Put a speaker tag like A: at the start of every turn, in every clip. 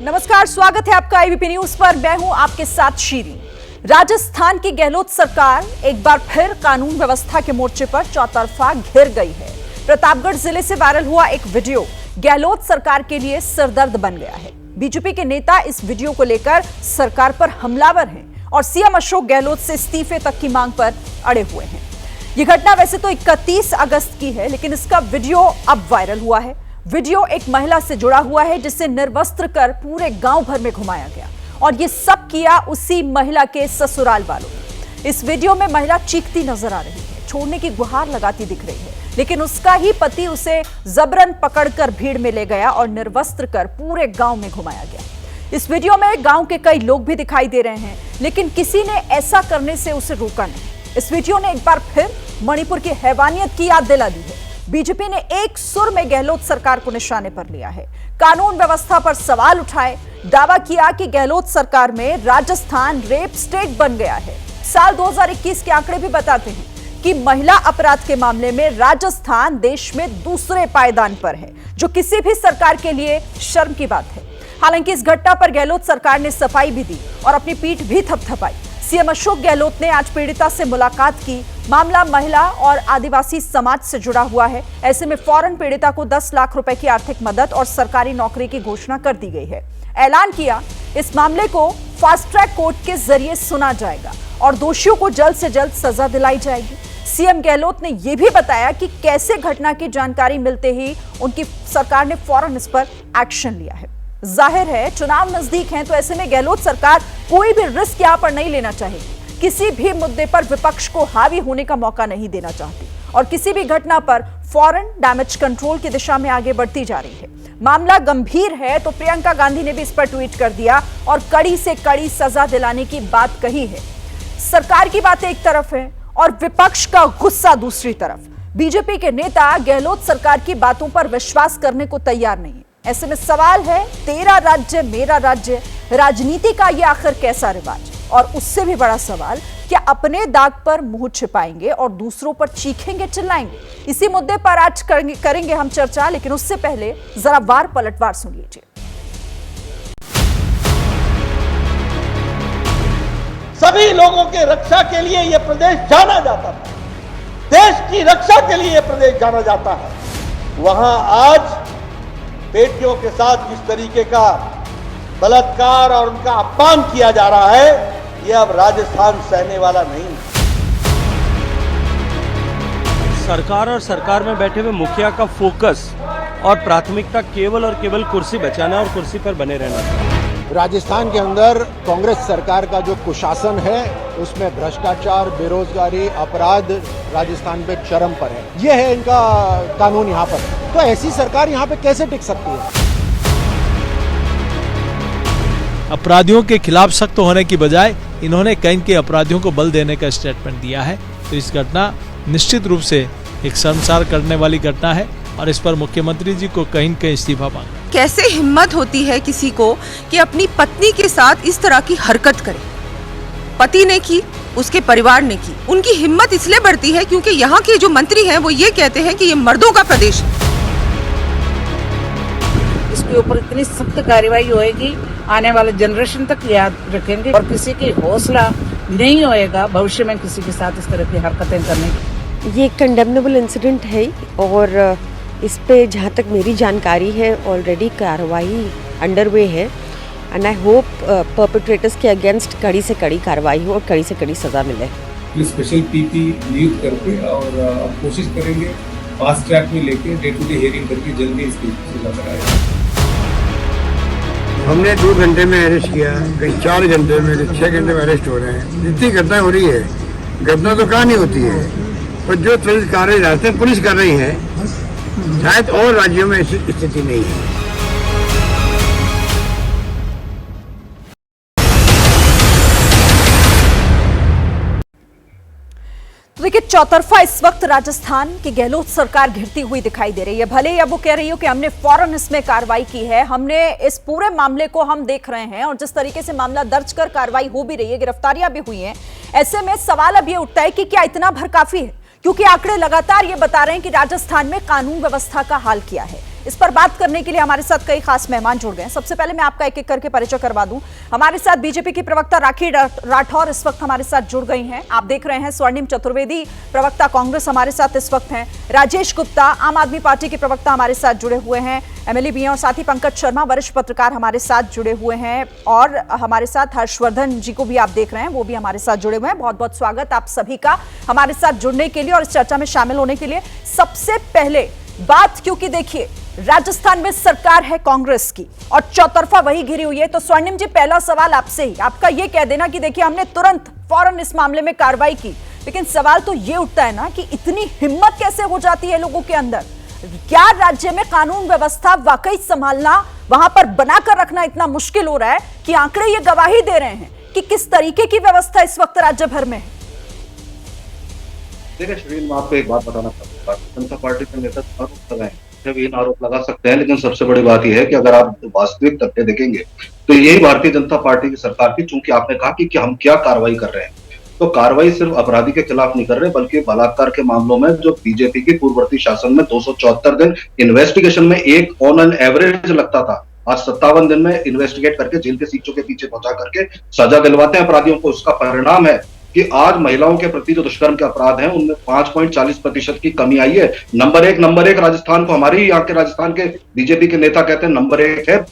A: नमस्कार, स्वागत है आपका एबीपी न्यूज पर। मैं हूं आपके साथ शीरी। राजस्थान की गहलोत सरकार एक बार फिर कानून व्यवस्था के मोर्चे पर चौतरफा घिर गई है। प्रतापगढ़ जिले से वायरल हुआ एक वीडियो गहलोत सरकार के लिए सरदर्द बन गया है। बीजेपी के नेता इस वीडियो को लेकर सरकार पर हमलावर हैं और सीएम अशोक गहलोत से इस्तीफे तक की मांग पर अड़े हुए हैं। यह घटना वैसे तो 31 अगस्त की है, लेकिन इसका वीडियो अब वायरल हुआ है। वीडियो एक महिला से जुड़ा हुआ है जिसे निर्वस्त्र कर पूरे गांव भर में घुमाया गया और ये सब किया उसी महिला के ससुराल वालों ने। इस वीडियो में महिला चीखती नजर आ रही है, छोड़ने की गुहार लगाती दिख रही है, लेकिन उसका ही पति उसे जबरन पकड़कर भीड़ में ले गया और निर्वस्त्र कर पूरे गांव में घुमाया गया। इस वीडियो में गांव के कई लोग भी दिखाई दे रहे हैं, लेकिन किसी ने ऐसा करने से उसे रोका नहीं। इस वीडियो ने एक बार फिर मणिपुर की हैवानियत की याद दिला दी है। बीजेपी ने एक सुर में गहलोत सरकार को निशाने पर लिया है, कानून व्यवस्था पर सवाल उठाए, दावा किया कि गहलोत सरकार में राजस्थान रेप स्टेट बन गया है। साल 2021 के आंकड़े भी बताते हैं कि महिला अपराध के मामले में राजस्थान देश में दूसरे पायदान पर है, जो किसी भी सरकार के लिए शर्म की बात है। हालांकि इस घटना पर गहलोत सरकार ने सफाई भी दी और अपनी पीठ भी थपथपाई। सीएम अशोक गहलोत ने आज पीड़िता से मुलाकात की। मामला महिला और आदिवासी समाज से जुड़ा हुआ है। ऐसे में फौरन पीड़िता को 10 लाख रुपए की आर्थिक मदद और सरकारी नौकरी की घोषणा कर दी गई है। ऐलान किया इस मामले को फास्ट ट्रैक कोर्ट के जरिए सुना जाएगा और दोषियों को जल्द से जल्द सजा दिलाई जाएगी। सीएम गहलोत ने यह भी बताया कि कैसे घटना की जानकारी मिलते ही उनकी सरकार ने फौरन इस पर एक्शन लिया है। जाहिर है चुनाव नजदीक हैं, तो ऐसे में गहलोत सरकार कोई भी रिस्क यहां पर नहीं लेना चाहेगी। किसी भी मुद्दे पर विपक्ष को हावी होने का मौका नहीं देना चाहती और किसी भी घटना पर फौरन डैमेज कंट्रोल की दिशा में आगे बढ़ती जा रही है। मामला गंभीर है तो प्रियंका गांधी ने भी इस पर ट्वीट कर दिया और कड़ी से कड़ी सजा दिलाने की बात कही है। सरकार की बातें एक तरफ है और विपक्ष का गुस्सा दूसरी तरफ। बीजेपी के नेता गहलोत सरकार की बातों पर विश्वास करने को तैयार नहीं है। ऐसे में सवाल है, तेरा राज्य मेरा राज्य, राजनीति का यह आखिर कैसा रिवाज? और उससे भी बड़ा सवाल, क्या अपने दाग पर मुंह छिपाएंगे और दूसरों पर चीखेंगे चिल्लाएंगे? इसी मुद्दे पर आज करेंगे हम चर्चा, लेकिन उससे पहले जरा वार पलटवार सुन लीजिए।
B: सभी लोगों के रक्षा के लिए यह प्रदेश जाना जाता था, देश की रक्षा के लिए यह प्रदेश जाना जाता है। वहां आज बेटियों के साथ जिस तरीके का बलात्कार और उनका अपमान किया जा रहा है, यह अब राजस्थान सहने वाला नहीं है।
C: सरकार और सरकार में बैठे हुए मुखिया का फोकस और प्राथमिकता केवल और केवल कुर्सी बचाना और कुर्सी पर बने रहना।
D: राजस्थान के अंदर कांग्रेस सरकार का जो कुशासन है उसमें भ्रष्टाचार, बेरोजगारी, अपराध राजस्थान पे चरम पर है। ये है इनका कानून यहाँ पर। तो ऐसी सरकार यहाँ पे कैसे टिक सकती है?
E: अपराधियों के खिलाफ सख्त होने की बजाय इन्होंने कहीं के अपराधियों को बल देने का स्टेटमेंट दिया है। तो इस घटना निश्चित रूप से एक शर्मसार करने वाली घटना है और इस पर मुख्यमंत्री जी को कहीं न कहीं इस्तीफा मांगना।
F: कैसे हिम्मत होती है किसी को कि अपनी पत्नी के साथ इस तरह की हरकत करे? पति ने की, उसके परिवार ने की। उनकी हिम्मत इसलिए बढ़ती है क्योंकि यहाँ के जो मंत्री हैं वो ये कहते हैं कि ये मर्दों का प्रदेश है।
G: इसके ऊपर इतनी सख्त कार्रवाई होएगी, आने वाले जनरेशन तक याद रखेंगे और किसी की हौसला नहीं होएगा भविष्य में किसी के साथ इस तरह की हरकतें करने की।
H: ये कंडेमनेबल इंसिडेंट है और इस पे जहाँ तक मेरी जानकारी है ऑलरेडी कार्रवाई अंडरवे है एंड आई होप परपेट्रेटर्स के अगेंस्ट कड़ी से कड़ी कार्रवाई हो और कड़ी से कड़ी सजा मिले।
I: स्पेशल पीपी नियुक्त करके और कोशिश करेंगे फास्ट ट्रैक में लेके डे टू डे हियरिंग करके जल्दी इसकी सजा कराएंगे।
J: हमने 2 घंटे में अरेस्ट किया, कहीं 4 घंटे में, 6 घंटे में अरेस्ट हो रहे हैं। जितनी घटना हो रही है, घटना तो कहाँ नहीं होती है, पर जो त्वरित कार्य रहते हैं पुलिस कर रही है। शायद और राज्यों में ऐसी स्थिति नहीं है।
A: तो देखिए, चौतरफा इस वक्त राजस्थान की गहलोत सरकार घिरती हुई दिखाई दे रही है। भले ही अब वो कह रही हो कि हमने फौरन इसमें कार्रवाई की है, हमने इस पूरे मामले को हम देख रहे हैं और जिस तरीके से मामला दर्ज कर कार्रवाई हो भी रही है, गिरफ्तारियां भी हुई हैं। ऐसे में सवाल अब ये उठता है कि क्या इतना भर काफी है? क्योंकि आंकड़े लगातार ये बता रहे हैं कि राजस्थान में कानून व्यवस्था का हाल किया है। इस पर बात करने के लिए हमारे साथ कई खास मेहमान जुड़ गए हैं। सबसे पहले मैं आपका एक एक करके परिचय करवा दूं। हमारे साथ बीजेपी की प्रवक्ता राखी राठौर इस वक्त हमारे साथ जुड़ गई हैं। आप देख रहे हैं स्वर्णिम चतुर्वेदी प्रवक्ता कांग्रेस हमारे साथ इस वक्त हैं। राजेश गुप्ता आम आदमी पार्टी के प्रवक्ता हमारे साथ जुड़े हुए हैं। एमएलए भी हैं और साथ ही पंकज शर्मा वरिष्ठ पत्रकार हमारे साथ जुड़े हुए हैं और हमारे साथ हर्षवर्धन जी को भी आप देख रहे हैं, वो भी हमारे साथ जुड़े हुए हैं। बहुत बहुत स्वागत आप सभी का हमारे साथ जुड़ने के लिए और इस चर्चा में शामिल होने के लिए। सबसे पहले बात, क्योंकि देखिए राजस्थान में सरकार है कांग्रेस की और चौतरफा वही घिरी हुई है, तो स्वर्णिम जी पहला सवाल आपसे ही, आपका ये कह देना कि देखिए हमने तुरंत फौरन इस मामले में कार्रवाई की, लेकिन सवाल तो ये उठता है ना कि इतनी हिम्मत कैसे हो जाती है लोगों के अंदर? क्या राज्य में कानून व्यवस्था वाकई संभालना, वहां पर बनाकर रखना इतना मुश्किल हो रहा है कि आंकड़े ये गवाही दे रहे हैं कि किस तरीके की व्यवस्था इस वक्त राज्य भर में है?
K: देखिए श्रीन, मैं आपको एक बात बताना चाहूंगा। जनता पार्टी के नेता आरोप लगाए, जब इन आरोप लगा सकते हैं, लेकिन सबसे बड़ी बात यह है कि अगर आप वास्तविक तथ्य देखेंगे तो यही भारतीय जनता पार्टी की सरकार की, चूंकि आपने कहा कि हम क्या कार्रवाई कर रहे हैं, तो कार्रवाई सिर्फ अपराधी के खिलाफ नहीं कर रहे, बल्कि बलात्कार के मामलों में जो बीजेपी की पूर्ववर्ती शासन में 274 दिन इन्वेस्टिगेशन में एक ऑन एन एवरेज लगता था, आज 57 दिन में इन्वेस्टिगेट करके जेल के सीटों के पीछे पहुंचा करके सजा दिलवाते हैं अपराधियों को। उसका परिणाम है कि आज महिलाओं के प्रति जो दुष्कर्म के अपराध हैं उनमें 5.40% की कमी आई है। नंबर एक राजस्थान को, हमारी यहाँ के राजस्थान के बीजेपी के नेता कहते हैं नंबर 1 है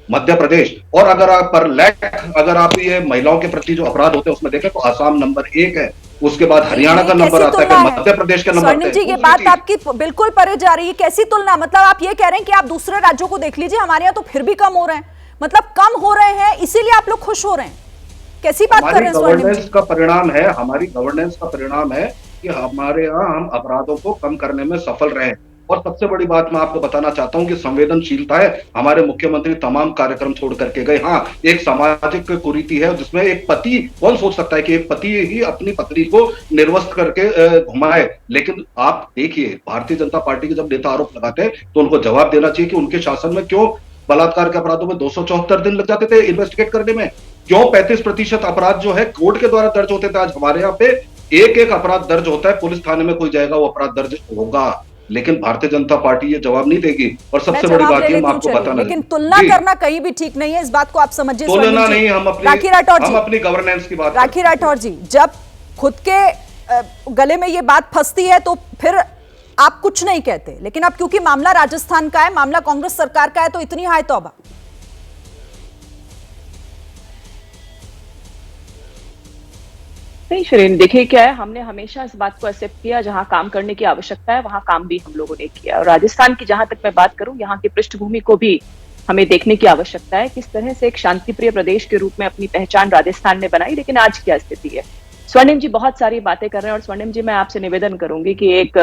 K: मध्य प्रदेश। और अगर आप ये महिलाओं के प्रति जो अपराध होते हैं उसमें देखें तो आसाम नंबर 1 है, उसके बाद हरियाणा का नंबर आता है, फिर मध्य प्रदेश का नंबर आता है।
A: जी, ये बात आपकी बिल्कुल परे जा रही है। कैसी तुलना? मतलब आप ये कह रहे हैं कि आप दूसरे राज्यों को देख लीजिए, हमारे यहाँ तो फिर भी कम हो रहे हैं, मतलब कम हो रहे हैं इसीलिए आप लोग खुश हो रहे हैं? कैसी बात कर रहे हैं स्वर्णिम जी?
K: हमारी गवर्नेंस का परिणाम है कि हमारे यहाँ हम अपराधों को कम करने में सफल रहे। और सबसे बड़ी बात मैं आपको बताना चाहता हूं कि संवेदनशीलता है। हमारे मुख्यमंत्री तमाम कार्यक्रम छोड़ करके गए। हाँ, एक सामाजिक कुरीति है जिसमें एक पति, कौन सोच सकता है कि एक पति ही अपनी पत्नी को निर्वस्त्र करके घुमाए, लेकिन आप देखिए भारतीय जनता पार्टी के जब नेता आरोप लगाते हैं तो उनको जवाब देना चाहिए कि उनके शासन में क्यों बलात्कार के अपराधों में 274 दिन लग जाते थे इन्वेस्टिगेट करने में, क्यों 35% अपराध जो है कोर्ट के द्वारा दर्ज होते थे। आज हमारे यहाँ पे एक अपराध दर्ज होता है, पुलिस थाने में कोई जाएगा वो अपराध दर्ज होगा, लेकिन भारतीय जनता पार्टी ये जवाब नहीं देगी। और सबसे बड़ी बात ये मैं आपको बताना,
A: लेकिन तुलना करना कहीं भी ठीक नहीं है, इस बात को आप समझिए।
K: तुलना नहीं, हम अपनी गवर्नेंस की बात।
A: राखी राठौर जी, जब खुद के गले में ये बात फंसती है तो फिर आप कुछ नहीं कहते, लेकिन अब क्योंकि मामला राजस्थान का है, मामला कांग्रेस सरकार का है, तो इतनी हाय तौबा।
L: नहीं शरीन, देखिए क्या है, हमने हमेशा इस बात को एक्सेप्ट किया, जहां काम करने की आवश्यकता है वहां काम भी हम लोगों ने किया। और राजस्थान की जहां तक मैं बात करूं, यहाँ की पृष्ठभूमि को भी हमें देखने की आवश्यकता है, किस तरह से एक शांतिप्रिय प्रदेश के रूप में अपनी पहचान राजस्थान ने बनाई। लेकिन आज क्या स्थिति है? स्वर्णिम जी बहुत सारी बातें कर रहे हैं और स्वर्णिम जी मैं आपसे निवेदन करूंगी कि एक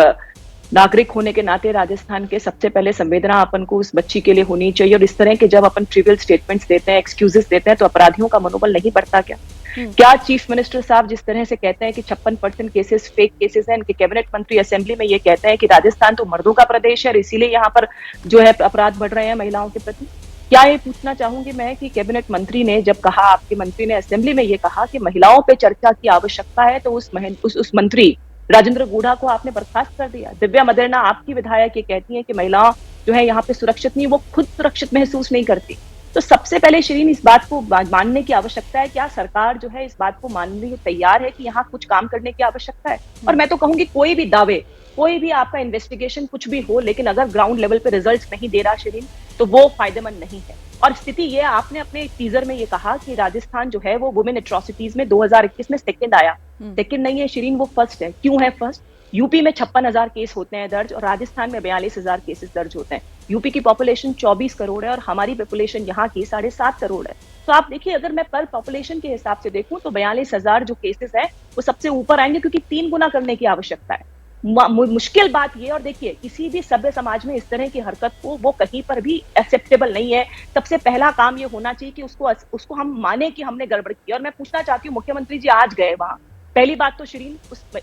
L: नागरिक होने के नाते राजस्थान के सबसे पहले संवेदना अपन को उस बच्ची के लिए होनी चाहिए। और इस तरह के जब अपन ट्रिवियल स्टेटमेंट्स देते हैं, एक्सक्यूजेस देते हैं, तो अपराधियों का मनोबल नहीं बढ़ता क्या? क्या चीफ मिनिस्टर साहब जिस तरह से कहते हैं कि 56% केसेस फेक केसेस हैं, इनके कैबिनेट मंत्री असेंबली में ये कहते हैं कि राजस्थान तो मर्दों का प्रदेश है और इसीलिए यहाँ पर जो है अपराध बढ़ रहे हैं महिलाओं के प्रति। क्या ये पूछना चाहूंगी मैं कि कैबिनेट मंत्री ने जब कहा, आपके मंत्री ने असेंबली में ये कहा कि महिलाओं पे चर्चा की आवश्यकता है, तो उस मंत्री राजेंद्र गूढ़ा को आपने बर्खास्त कर दिया। दिव्या मदेरना आपकी विधायक ये कहती हैं कि महिलाओं जो है यहाँ पे सुरक्षित नहीं, वो खुद सुरक्षित महसूस नहीं करती। तो सबसे पहले शरीन इस बात को मानने की आवश्यकता है, क्या सरकार जो है इस बात को मानने को तैयार है कि यहाँ कुछ काम करने की आवश्यकता है? और मैं तो कहूंगी कोई भी दावे, कोई भी आपका इन्वेस्टिगेशन कुछ भी हो, लेकिन अगर ग्राउंड लेवल पे रिजल्ट्स नहीं दे रहा शरीन, तो वो फायदेमंद नहीं है। और स्थिति ये, आपने अपने टीजर में ये कहा कि राजस्थान जो है वो वुमेन एट्रोसिटीज में 2021 में सेकंड आया। सेकंड नहीं है शरीन, वो फर्स्ट है। क्यों है फर्स्ट? यूपी में 56,000 केस होते हैं दर्ज और राजस्थान में 42,000 केसेस दर्ज होते हैं। यूपी की पॉपुलेशन 24 करोड़ है और हमारी पॉपुलेशन यहाँ की 7.5 करोड़ है। तो आप देखिए, अगर मैं पर पॉपुलेशन के हिसाब से देखूं तो 42,000 जो केसेस है वो सबसे ऊपर आएंगे, क्योंकि 3 गुना करने की आवश्यकता है। मुश्किल बात ये, और देखिए किसी भी सभ्य समाज में इस तरह की हरकत को वो कहीं पर भी एक्सेप्टेबल नहीं है। सबसे पहला काम ये होना चाहिए कि उसको हम माने कि हमने गड़बड़ की। और मैं पूछना चाहती हूँ, मुख्यमंत्री जी आज गए वहां, पहली बात तो शरीन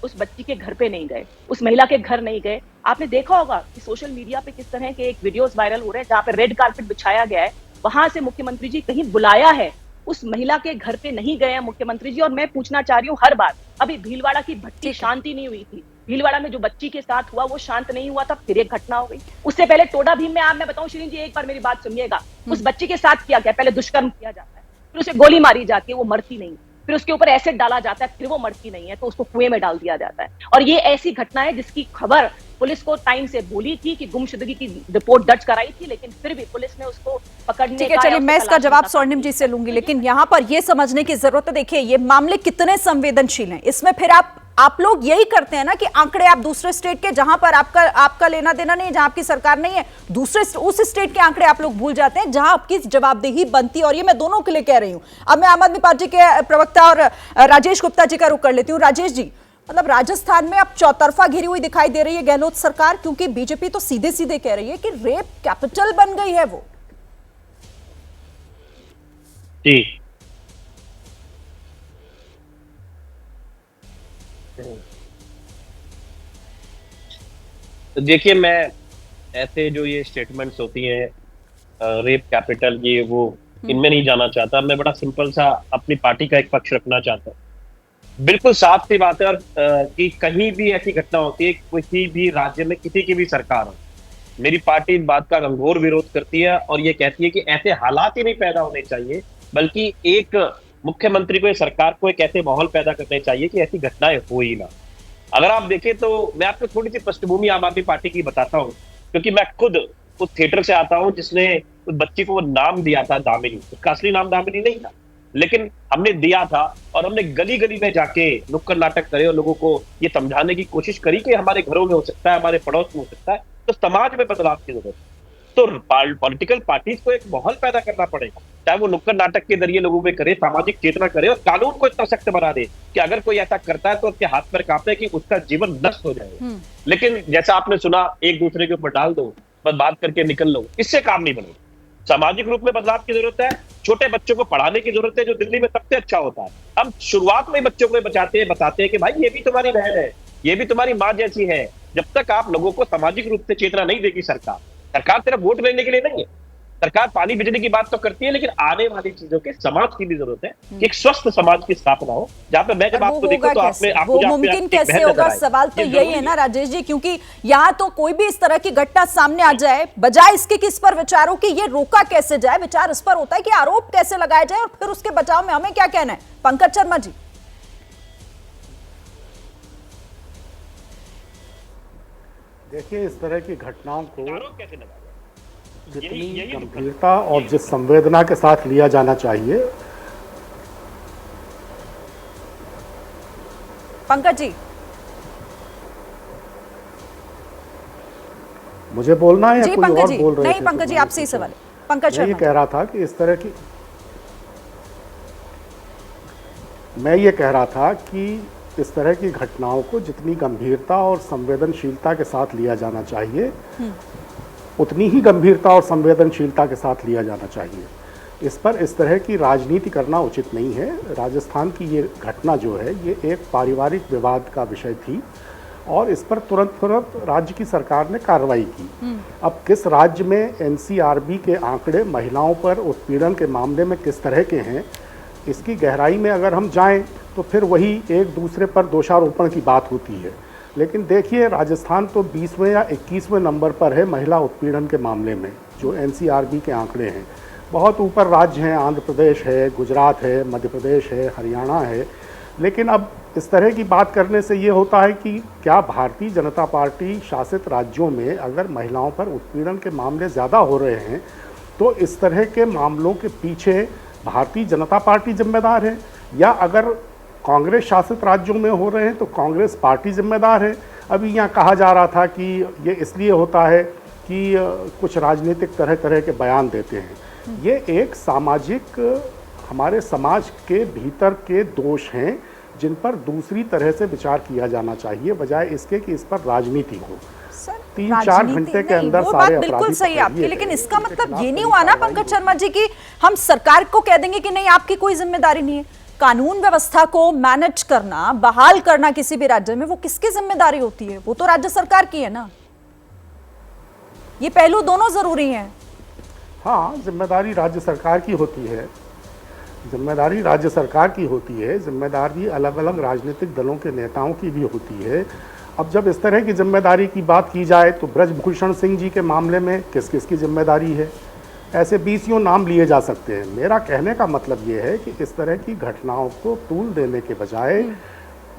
L: उस बच्ची के घर पे नहीं गए, उस महिला के घर नहीं गए। आपने देखा होगा कि सोशल मीडिया पे किस तरह के एक वीडियोस वायरल हो रहे हैं जहाँ पे रेड कारपेट बिछाया गया है, वहां से मुख्यमंत्री जी कहीं बुलाया है, उस महिला के घर पे नहीं गए हैं मुख्यमंत्री जी। और मैं पूछना चाह रही हूँ, हर बार, अभी भीलवाड़ा की भट्टी शांति नहीं हुई थी, भीलवाड़ा में जो बच्ची के साथ हुआ वो शांत नहीं हुआ था, फिर एक घटना हो गई। उससे पहले टोडा भीम में मैं बताऊं शिरीन जी, एक बार मेरी बात सुनिएगा, उस बच्ची के साथ किया गया, पहले दुष्कर्म किया जाता है, फिर उसे गोली मारी जाती है, वो मरती नहीं, फिर उसके ऊपर एसिड डाला जाता है, फिर वो मरती नहीं है, तो उसको कुएं में डाल दिया जाता है। और ये ऐसी घटना है जिसकी खबर पुलिस को टाइम से बोली थी कि गुमशुदगी की रिपोर्ट दर्ज कराई थी, लेकिन फिर भी पुलिस ने उसको पकड़ने
A: ठीक है, चलिए मैं इसका जवाब स्वर्णिम जी से लूंगी, लेकिन यहाँ पर ये समझने की जरूरत है, देखिए ये मामले कितने संवेदनशील हैं, इसमें फिर आप लोग यही करते हैं ना कि आंकड़े आप दूसरे स्टेट के, जहां पर आपका लेना देना नहीं है, जहां आपकी सरकार नहीं है, उस स्टेट के आंकड़े आप लोग भूल जाते हैं जहां आपकी जवाबदेही बनती है। और ये मैं दोनों के लिए कह रही हूं। अब मैं आम आदमी पार्टी के प्रवक्ता और राजेश गुप्ता जी का रुख कर लेती हूँ। राजेश जी, मतलब राजस्थान में अब चौतरफा घिरी हुई दिखाई दे रही है गहलोत सरकार, क्योंकि बीजेपी तो सीधे सीधे कह रही है कि रेप कैपिटल बन गई है वो।
M: जी, तो देखिए, मैं ऐसे जो ये स्टेटमेंट्स होती हैं रेप कैपिटल ये वो, इनमें नहीं जाना चाहता। मैं बड़ा सिंपल सा अपनी पार्टी का एक पक्ष रखना चाहता हूँ। बिल्कुल साफ सी बात है, और कि कहीं भी ऐसी घटना होती है किसी भी राज्य में, किसी की भी सरकार हो, मेरी पार्टी इस बात का घंघोर विरोध करती है और ये कहती है कि ऐसे हालात ही नहीं पैदा होने चाहिए, बल्कि एक मुख्यमंत्री को, सरकार को एक ऐसे माहौल पैदा करने चाहिए कि ऐसी घटनाएं हो ही ना। अगर आप देखें तो मैं आपको थोड़ी सी पृष्ठभूमि आम आदमी पार्टी की बताता हूँ, क्योंकि मैं खुद उस थिएटर से आता हूँ जिसने उस बच्ची को वो नाम दिया था दामिनी। उसका असली नाम दामिनी नहीं था, लेकिन हमने दिया था और हमने गली गली में जाके नुक्कड़ नाटक करे और लोगों को ये समझाने की कोशिश करी कि हमारे घरों में हो सकता है, हमारे पड़ोस में हो सकता है, तो समाज में बदलाव की जरूरत है। तो पॉलिटिकल पार्टीज को एक माहौल पैदा करना पड़ेगा, चाहे वो नुक्कड़ नाटक के जरिए लोगों में करे, सामाजिक चेतना करे और कानून को इतना सख्त बना दे कि अगर कोई ऐसा करता है तो उसके हाथ पर कांपे कि उसका जीवन नष्ट हो जाएगा। लेकिन जैसा आपने सुना, एक दूसरे के ऊपर डाल दो, बस बात करके निकल लो, इससे काम नहीं बनेगा। सामाजिक रूप में बदलाव की जरूरत है, छोटे बच्चों को पढ़ाने की जरूरत है, जो दिल्ली में सबसे अच्छा होता है। हम शुरुआत में बच्चों को बताते हैं कि भाई ये भी तुम्हारी बहन है, ये भी तुम्हारी माँ जैसी है। जब तक आप लोगों को सामाजिक रूप से चेतना नहीं देगी सरकार सिर्फ वोट लेने के लिए नहीं है। सरकार पानी बिजली की बात तो करती है, लेकिन आने वाली चीजों के समाज की भी जरूरत है कि एक स्वस्थ समाज की स्थापना हो, जहाँ पे मैं जब आपको देखूं तो
A: वो मुमकिन कैसे होगा? सवाल तो यही है ना राजेश जी, क्योंकि यहाँ तो कोई भी इस तरह की घटना सामने आ जाए, बजाय इसके कि इस पर विचार हो कि ये रोका कैसे जाए, विचार इस पर होता है कि आरोप कैसे लगाया जाए और फिर उसके बचाव में हमें क्या कहना है। पंकज शर्मा जी,
N: देखिए, इस तरह की घटनाओं को जितनी गंभीरता और जिस संवेदना के साथ लिया जाना चाहिए।
A: पंकज जी,
N: मुझे बोलना है या कोई और बोल रहे थे?
A: नहीं पंकज जी, आपसे ही सवाल है। पंकज
N: मैं ये कह रहा था कि इस तरह की इस तरह की घटनाओं को जितनी गंभीरता और संवेदनशीलता के साथ लिया जाना चाहिए, उतनी ही गंभीरता और संवेदनशीलता के साथ लिया जाना चाहिए। इस पर इस तरह की राजनीति करना उचित नहीं है। राजस्थान की ये घटना जो है, ये एक पारिवारिक विवाद का विषय थी और इस पर तुरंत राज्य की सरकार ने कार्रवाई की। अब किस राज्य में एनसीआरबी के आंकड़े महिलाओं पर उत्पीड़न के मामले में किस तरह के हैं, इसकी गहराई में अगर हम जाएं तो फिर वही एक दूसरे पर दोषारोपण की बात होती है। लेकिन देखिए, राजस्थान तो 20वें या 21वें नंबर पर है महिला उत्पीड़न के मामले में, जो एनसीआरबी के आंकड़े हैं। बहुत ऊपर राज्य हैं, आंध्र प्रदेश है, गुजरात है, मध्य प्रदेश है, हरियाणा है। लेकिन अब इस तरह की बात करने से ये होता है कि क्या भारतीय जनता पार्टी शासित राज्यों में अगर महिलाओं पर उत्पीड़न के मामले ज़्यादा हो रहे हैं तो इस तरह के मामलों के पीछे भारतीय जनता पार्टी जिम्मेदार है, या अगर कांग्रेस शासित राज्यों में हो रहे हैं तो कांग्रेस पार्टी जिम्मेदार है? अभी यहाँ कहा जा रहा था कि ये इसलिए होता है कि कुछ राजनीतिक तरह के बयान देते हैं। ये एक सामाजिक, हमारे समाज के भीतर के दोष हैं जिन पर दूसरी तरह से विचार किया जाना चाहिए, बजाय इसके कि इस पर राजनीति हो। 3-4 घंटे के अंदर सारे अपराधी
A: बिल्कुल सही आपकी, लेकिन इसका मतलब ये नहीं हुआ ना पंकज शर्मा जी कि हम सरकार को कह देंगे कि नहीं आपकी कोई जिम्मेदारी नहीं है। कानून व्यवस्था को मैनेज करना, बहाल करना किसी भी राज्य में, वो किसकी जिम्मेदारी होती है? वो तो राज्य सरकार की है ना। ये पहलू दोनों जरूरी हैं।
N: हाँ, जिम्मेदारी राज्य सरकार की होती है, जिम्मेदारी राज्य सरकार की होती है, जिम्मेदारी अलग अलग राजनीतिक दलों के नेताओं की भी होती है। अब जब इस तरह की जिम्मेदारी की बात की जाए तो ब्रजभूषण सिंह जी के मामले में किस किस की जिम्मेदारी है, ऐसे 20 नाम लिए जा सकते हैं। मेरा कहने का मतलब ये है कि इस तरह की घटनाओं को तूल देने के बजाय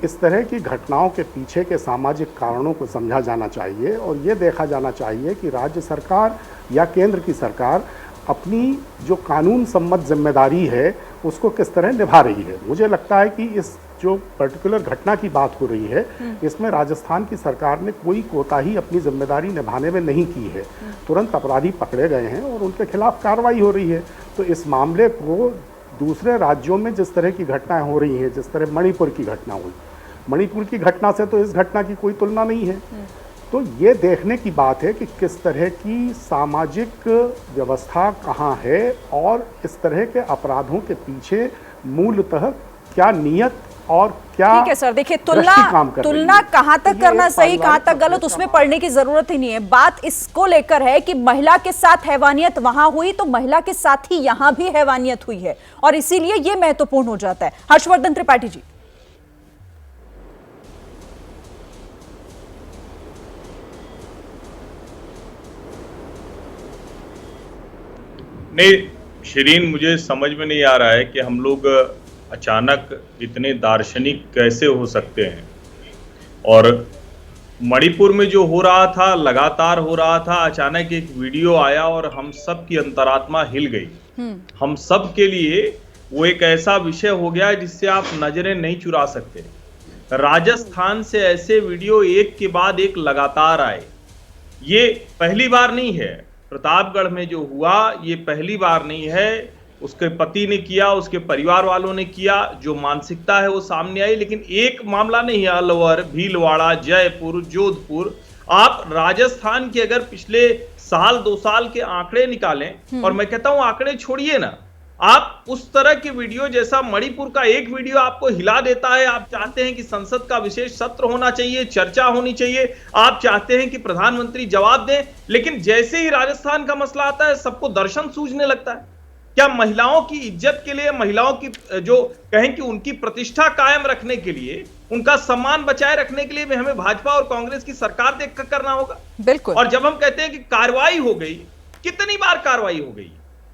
N: इस तरह की घटनाओं के पीछे के सामाजिक कारणों को समझा जाना चाहिए और ये देखा जाना चाहिए कि राज्य सरकार या केंद्र की सरकार अपनी जो कानून सम्मत जिम्मेदारी है उसको किस तरह निभा रही है। मुझे लगता है कि इस जो पर्टिकुलर घटना की बात हो रही है इसमें राजस्थान की सरकार ने कोई कोताही अपनी जिम्मेदारी निभाने में नहीं की है। तुरंत अपराधी पकड़े गए हैं और उनके खिलाफ कार्रवाई हो रही है। तो इस मामले को दूसरे राज्यों में जिस तरह की घटनाएं हो रही हैं, जिस तरह मणिपुर की घटना हुई, मणिपुर की घटना से तो इस घटना की कोई तुलना नहीं है। तो ये देखने की बात है कि किस तरह की सामाजिक व्यवस्था कहाँ है और इस तरह के अपराधों के पीछे मूलतः क्या नियत और क्या
A: ठीक है सर, देखिए तुलना कहां तक करना सही कहां तक गलत उसमें पढ़ने की जरूरत ही नहीं है। बात इसको लेकर है कि महिला के साथ हैवानियत वहां हुई तो महिला के साथ ही यहां भी हैवानियत हुई है और इसीलिए यह महत्वपूर्ण हो जाता है। हर्षवर्धन त्रिपाठी जी।
O: नहीं शिरीन, मुझे समझ में नहीं आ रहा है कि हम लोग अचानक इतने दार्शनिक कैसे हो सकते हैं। और मणिपुर में जो हो रहा था लगातार हो रहा था, अचानक एक वीडियो आया और हम सब की अंतरात्मा हिल गई। हम सब के लिए वो एक ऐसा विषय हो गया जिससे आप नजरें नहीं चुरा सकते। राजस्थान से ऐसे वीडियो एक के बाद एक लगातार आए। ये पहली बार नहीं है। प्रतापगढ़ में जो हुआ ये पहली बार नहीं है। उसके पति ने किया, उसके परिवार वालों ने किया, जो मानसिकता है वो सामने आई। लेकिन एक मामला नहीं है, अलवर, भीलवाड़ा, जयपुर, जोधपुर। आप राजस्थान के अगर पिछले साल 2 साल के आंकड़े निकालें, और मैं कहता हूं आंकड़े छोड़िए ना, आप उस तरह के वीडियो जैसा मणिपुर का एक वीडियो आपको हिला देता है। आप चाहते हैं कि संसद का विशेष सत्र होना चाहिए, चर्चा होनी चाहिए, आप चाहते हैं कि प्रधानमंत्री जवाब दें, लेकिन जैसे ही राजस्थान का मसला आता है सबको दर्शन सूझने लगता है। क्या महिलाओं की इज्जत के लिए, महिलाओं की जो कहें कि उनकी प्रतिष्ठा कायम रखने के लिए, उनका सम्मान बचाए रखने के लिए भी हमें भाजपा और कांग्रेस की सरकार देखकर करना होगा?
A: बिल्कुल।
O: और जब हम कहते हैं कि कार्रवाई हो गई, कितनी बार कार्रवाई हो गई,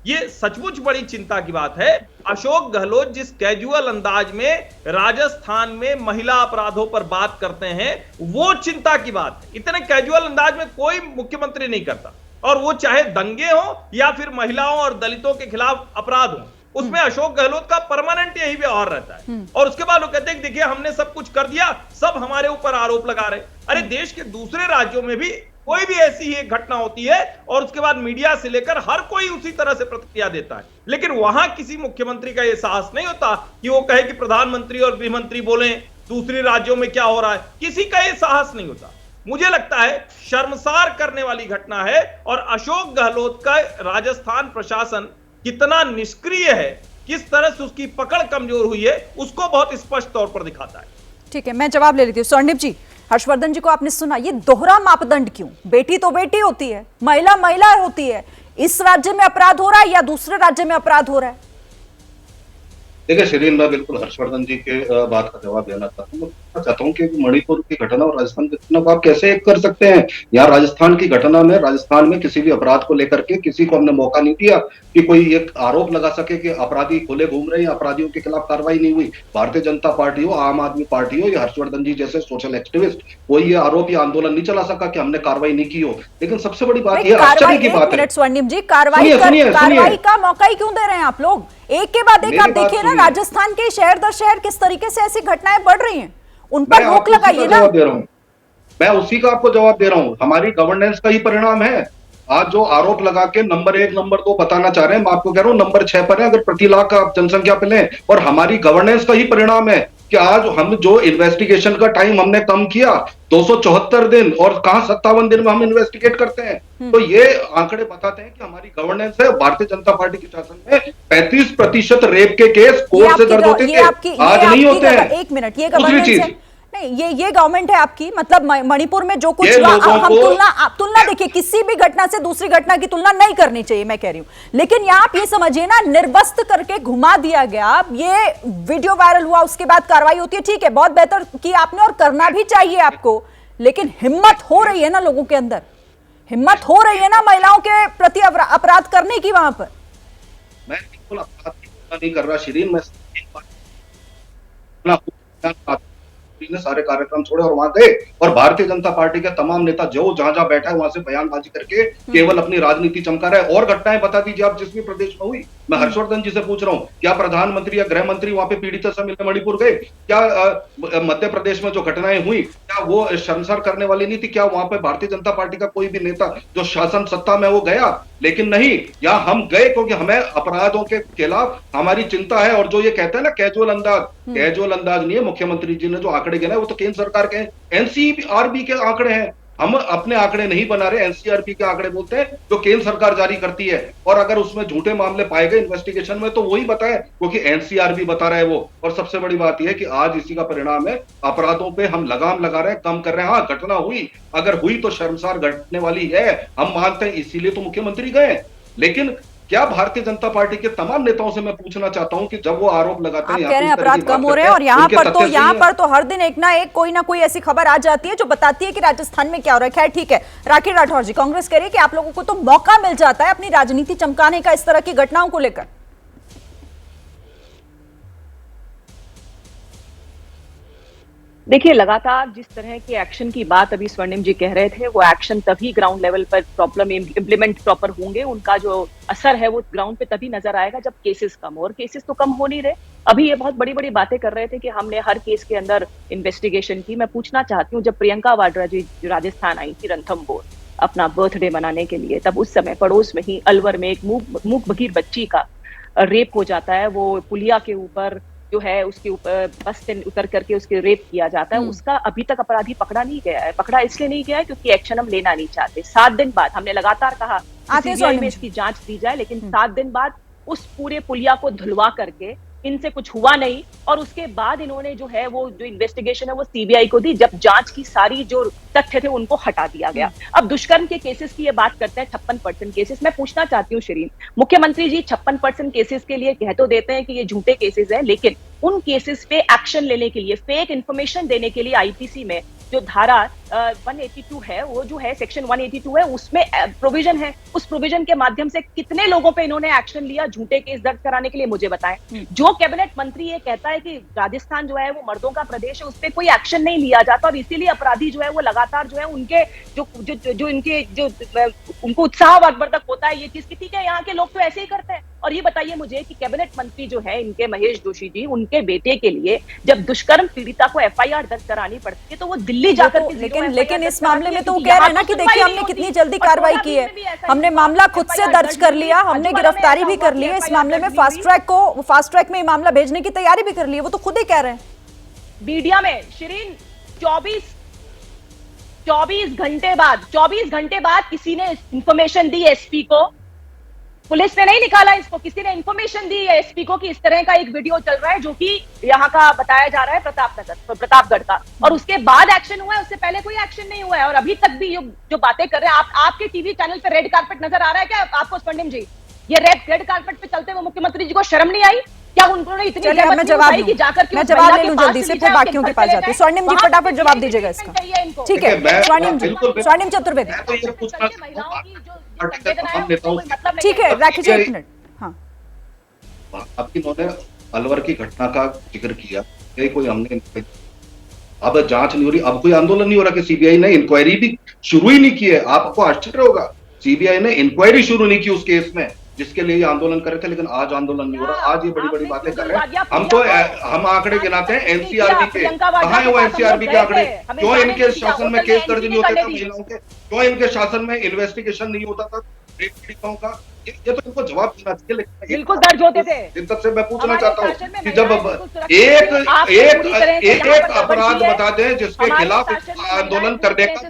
O: ये सचमुच बड़ी चिंता की बात है। अशोक गहलोत जिस कैजुअल अंदाज में राजस्थान में महिला अपराधों पर बात करते हैं वो चिंता की बात है। इतने कैजुअल अंदाज में कोई मुख्यमंत्री नहीं करता, और वो चाहे दंगे हो या फिर महिलाओं और दलितों के खिलाफ अपराध हो, उसमें अशोक गहलोत का परमानेंट यही व्यवहार रहता है। और उसके बाद वो कहते हैं कि देखिए हमने सब कुछ कर दिया, सब हमारे ऊपर आरोप लगा रहे। अरे देश के दूसरे राज्यों में भी कोई भी ऐसी ही एक घटना होती है और उसके बाद मीडिया से लेकर हर कोई उसी तरह से प्रतिक्रिया देता है, लेकिन वहां किसी मुख्यमंत्री का यह साहस नहीं होता कि वो कहे कि प्रधानमंत्री और गृह मंत्री बोले दूसरे राज्यों में क्या हो रहा है। किसी का यह साहस नहीं होता। मुझे लगता है शर्मसार करने वाली घटना है, और अशोक गहलोत का राजस्थान प्रशासन कितना निष्क्रिय है, किस तरह से उसकी पकड़ कमजोर हुई है, उसको बहुत स्पष्ट तौर पर दिखाता है।
A: ठीक है, मैं जवाब ले लेती हूँ। स्वर्णिप जी, हर्षवर्धन जी को आपने सुना, ये दोहरा मापदंड क्यों? बेटी तो बेटी होती है, महिला महिला होती है। इस राज्य में अपराध हो रहा है या दूसरे राज्य में अपराध हो रहा है?
K: देखिए शिरीन, मैं बिल्कुल हर्षवर्धन जी के बात का जवाब देना चाहता हूँ कि मणिपुर की घटना और राजस्थान की घटना को आप कैसे एक कर सकते हैं। यहाँ राजस्थान की घटना में, राजस्थान में किसी भी अपराध को लेकर के किसी को हमने मौका नहीं दिया कि कोई एक आरोप लगा सके कि अपराधी खुले घूम रहे हैं, अपराधियों के खिलाफ कार्रवाई नहीं हुई। भारतीय जनता पार्टी हो, आम आदमी पार्टी हो या हर्षवर्धन जी जैसे सोशल एक्टिविस्ट, कोई ये आरोप या आंदोलन नहीं चला सका कि हमने कार्रवाई नहीं की हो। लेकिन सबसे बड़ी बात यह आश्चर्य की बात है,
A: स्वर्णिम जी, कार्रवाई का मौका ही क्यों दे रहे हैं आप लोग? एक के बाद एक आप देखिए ना, राजस्थान के शहर दर शहर किस तरीके से ऐसी घटनाएं बढ़ रही हैं, उन पर रोक लगाइए ना।
K: मैं उसी का आपको जवाब दे रहा हूं। हमारी गवर्नेंस का ही परिणाम है। आज जो आरोप लगा के नंबर 1 नंबर 2 बताना चाह रहे हैं, मैं आपको कह रहा हूं नंबर 6 पर है अगर प्रति लाख आप जनसंख्या पे लें। और हमारी गवर्नेंस का ही परिणाम है कि आज हम जो इन्वेस्टिगेशन का टाइम हमने कम किया 274 दिन, और कहां 57 दिन में हम इन्वेस्टिगेट करते हैं। तो ये आंकड़े बताते हैं कि हमारी गवर्नेंस है। भारतीय जनता पार्टी के शासन में 35% रेप के केस कोर्ट से दर्ज होते थे, आज नहीं होते हैं।
A: एक मिनट, ये गवर्नेंस है नहीं, ये गवर्नमेंट है आपकी। मतलब मणिपुर में जो कुछ हुआ, हम तुलना देखिए, किसी भी घटना से दूसरी घटना की तुलना नहीं करनी चाहिए, मैं कह रही हूं। लेकिन यहाँ आप ये समझिए ना, निर्वस्त करके घुमा दिया गया, ये वीडियो वायरल हुआ, उसके बाद कार्रवाई होती है, ठीक है, बहुत बेहतर की आपने और करना भी चाहिए आपको। लेकिन हिम्मत हो रही है ना लोगों के अंदर, हिम्मत हो रही है ना महिलाओं के प्रति अपराध करने की वहां पर।
K: मैं बिल्कुल अपराध की निंदा नहीं कर रहा शिरीन, मैं ने सारे कार्यक्रम छोड़े और वहां गए और भारतीय जनता पार्टी के तमाम नेता जो जहां बैठा है वहां से बयानबाजी करके केवल अपनी राजनीति चमका रहा है। और घटनाएं बता दीजिए आप जिस भी प्रदेश में हुई। मैं हर्षवर्धन जी से पूछ रहा हूं, क्या प्रधानमंत्री या गृह मंत्री वहां पे पीड़ितों से मिलने मणिपुर गए? क्या मध्य प्रदेश में जो घटनाएं हुई क्या वो शर्मसार करने वाली नहीं थी? क्या वहां पे भारतीय जनता पार्टी का कोई भी नेता जो शासन सत्ता में वो गया? लेकिन नहीं, यहाँ हम गए क्योंकि हमें अपराधों के खिलाफ हमारी चिंता है। और जो ये कहते हैं ना कैजुअल अंदाज नहीं है, मुख्यमंत्री जी ने जो आंकड़े गिनाए वो तो केंद्र सरकार के एनसीआरबी के आंकड़े हैं। हम अपने आंकड़े नहीं बना रहे, एनसीआरबी के आंकड़े बोलते हैं जो केंद्र सरकार जारी करती है। और अगर उसमें झूठे मामले पाए गए इन्वेस्टिगेशन में तो वही बताए क्योंकि एनसीआरबी बता रहा है वो। और सबसे बड़ी बात यह है कि आज इसी का परिणाम है, अपराधों पे हम लगाम लगा रहे हैं, कम कर रहे हैं। हाँ, घटना हुई, अगर हुई तो शर्मसार घटने वाली है, हम मानते हैं, इसीलिए तो मुख्यमंत्री गए। लेकिन क्या भारतीय जनता पार्टी के तमाम नेताओं से मैं पूछना चाहता हूं कि जब वो आरोप लगाते हैं,
A: आप कह रहे हैं अपराध कम हो रहे हैं और यहाँ पर तो हर दिन एक ना एक कोई ना कोई ऐसी खबर आ जाती है जो बताती है कि राजस्थान में क्या हो रहा है। खैर ठीक है, राकेश राठौर जी, कांग्रेस कह रही है कि आप लोगों को तो मौका मिल जाता है अपनी राजनीति चमकाने का इस तरह की घटनाओं को लेकर।
L: देखिए, लगातार जिस तरह के एक्शन की बात अभी स्वर्णिम जी कह रहे थे, वो एक्शन तभी ग्राउंड लेवल पर प्रॉब्लम इम्प्लीमेंट प्रॉपर होंगे, उनका जो असर है वो ग्राउंड पे तभी नजर आएगा जब केसेस कम हो। और केसेस तो कम हो नहीं रहे। अभी ये बहुत बड़ी बड़ी बातें कर रहे थे कि हमने हर केस के अंदर इन्वेस्टिगेशन की। मैं पूछना चाहती हूँ, जब प्रियंका वाड्रा जी राजस्थान आई थी रणथंभौर अपना बर्थडे मनाने के लिए, तब उस समय पड़ोस में ही अलवर में एक मूक बकीर बच्ची का रेप हो जाता है। वो पुलिया के ऊपर जो है उसके ऊपर बस से उतर करके उसके रेप किया जाता है। उसका अभी तक अपराधी पकड़ा नहीं गया है। पकड़ा इसलिए नहीं गया है क्योंकि एक्शन हम लेना नहीं चाहते। 7 दिन बाद हमने लगातार कहा सीबीआई में इसकी जांच दी जाए, लेकिन 7 दिन बाद उस पूरे पुलिया को धुलवा करके इनसे कुछ हुआ नहीं। और उसके बाद इन्होंने जो है वो जो इन्वेस्टिगेशन है वो सीबीआई को दी, जब जांच की सारी जो तथ्य थे उनको हटा दिया गया। अब दुष्कर्म के केसेस की ये बात करते हैं, 56% केसेस। मैं पूछना चाहती हूँ शिरीन, मुख्यमंत्री जी 56% केसेस के लिए कह तो देते हैं कि ये झूठे केसेस हैं, लेकिन उन केसेस पे एक्शन लेने के लिए, फेक इंफॉर्मेशन देने के लिए आईपीसी में जो धारा 182 है, वो जो है सेक्शन 182 है, उसमें प्रोविजन है। उस प्रोविजन के माध्यम से कितने लोगों पे इन्होंने एक्शन लिया झूठे केस दर्ज कराने के लिए, मुझे बताएं। जो कैबिनेट मंत्री ये कहता है कि राजस्थान जो है वो मर्दों का प्रदेश है, उस पर कोई एक्शन नहीं लिया जाता और इसीलिए अपराधी जो है वो लगातार जो है उनके जो इनके जो उनको उत्साह वर्धक होता है ये चीज की, ठीक है यहाँ के लोग तो ऐसे ही करते हैं। और ये बताइए मुझे कि कैबिनेट मंत्री जो है इनके महेश जोशी जी, उनके बेटे के लिए जब दुष्कर्म पीड़िता को एफआईआर दर्ज करानी पड़ती है तो वो दिल्ली जाकर
A: लेकिन इस मामले में तो वो कह रहे हैं ना कि देखिए हमने कितनी जल्दी कार्रवाई की है, हमने मामला खुद से दर्ज कर लिया, हमने गिरफ्तारी भी कर ली है इस मामले में, फास्ट ट्रैक में मामला भेजने की तैयारी भी कर ली है। वो तो खुद ही कह रहे हैं
L: मीडिया में। शिरीन, 24 घंटे बाद किसी ने इंफॉर्मेशन दी एसपी को, पुलिस ने नहीं निकाला इसको, किसी ने इंफॉर्मेशन दी है एसपी को कि इस तरह का एक वीडियो चल रहा है जो कि यहाँ का बताया जा रहा है प्रतापगढ़ का, और उसके बाद एक्शन हुआ है। उससे पहले कोई एक्शन नहीं हुआ है। और अभी तक भी जो बातें कर रहे हैं आपके टीवी चैनल पे रेड कारपेट नजर आ रहा है क्या आपको स्वर्णिम जी? ये रेड कारपेट पे चलते हुए मुख्यमंत्री जी को शर्म नहीं आई क्या? उन्होंने इतनी
A: मैं जवाब ले लूं जल्दी से, फिर बाकियों के पास जाती हूँ। स्वर्णिम जी फटाफट जवाब दीजिएगा इसका, ठीक है? स्वर्णिम चतुर्वेदी, ठीक है, राकेश जी 1 मिनट। हाँ,
K: आपकी उन्होंने अलवर की घटना का जिक्र किया, कोई हमने अब जांच नहीं हो रही, अब कोई आंदोलन नहीं हो रहा कि सीबीआई ने इंक्वायरी भी शुरू ही नहीं की है। आपको आश्चर्य होगा, सीबीआई ने इंक्वायरी शुरू नहीं की उस केस में जिसके लिए आंदोलन कर रहे थे, लेकिन आज आंदोलन नहीं हो रहा। आज ये बड़ी बड़ी बातें कर रहे हैं। हम आंकड़े गिनाते हैं एनसीआरबी के, कहाँ है वो एनसीआरबी के आंकड़े? क्यों इनके शासन में केस दर्ज नहीं होते थे महिलाओं के? क्यों इनके शासन में इन्वेस्टिगेशन नहीं होता था पीड़िताओं का? ये तो इनको जवाब देना चाहिए। लेकिन
L: बिल्कुल दर्ज होते थे।
K: शिद्दत से मैं पूछना चाहता हूँ कि जब एक अपराध बता दें जिसके खिलाफ आंदोलन करने का,